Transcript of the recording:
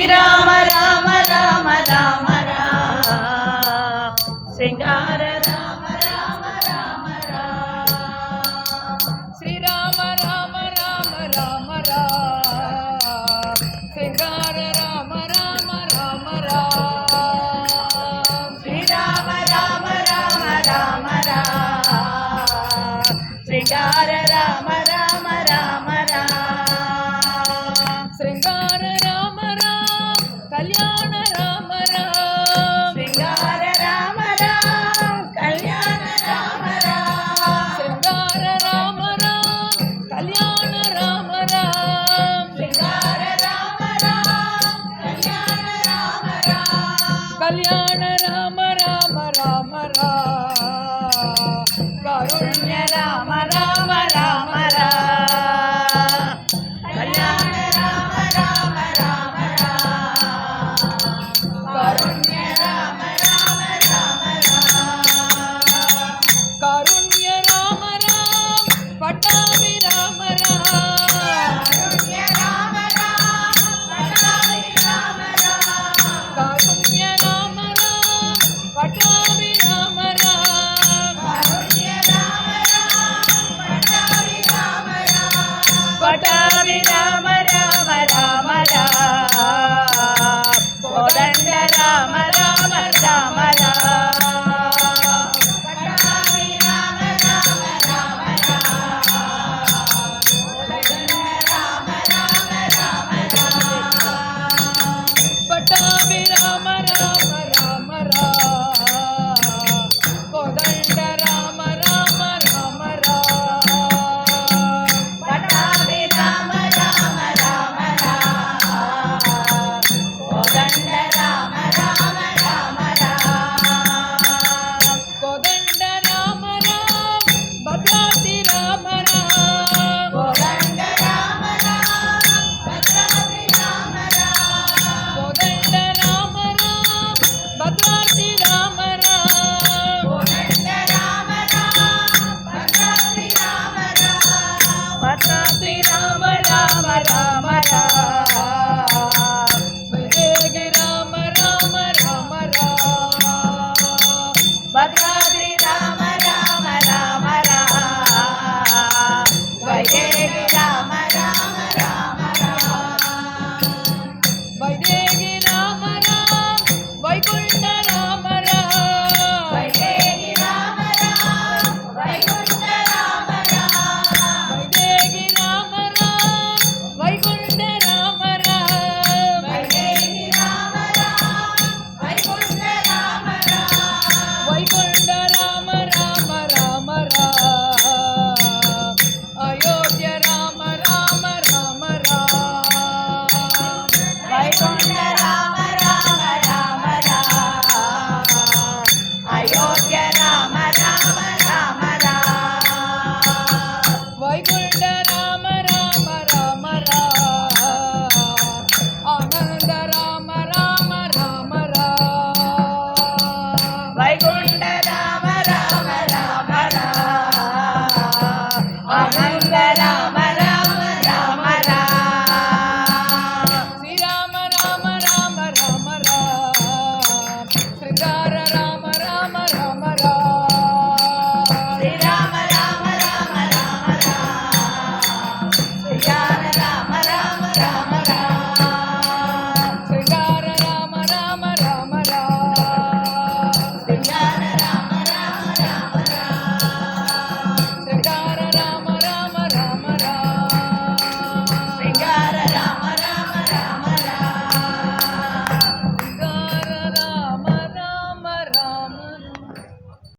Srirama Rama Rama Rama Rama శ్రీంగార Rama Rama Rama Rama Srirama Rama Rama Rama Rama శ్రీంగార Rama Rama Rama Rama Srirama Rama Rama Rama Rama శ్రీంగార Rama Rama Rama Rama శ్రీంగార Rama Rama Kalyana Rama Rama శ్రీంగార Rama Rama Kalyana Rama Rama శ్రీంగార Rama Rama Kalyana Rama Rama శ్రీంగార Rama Rama Kalyana Rama Rama Kalyana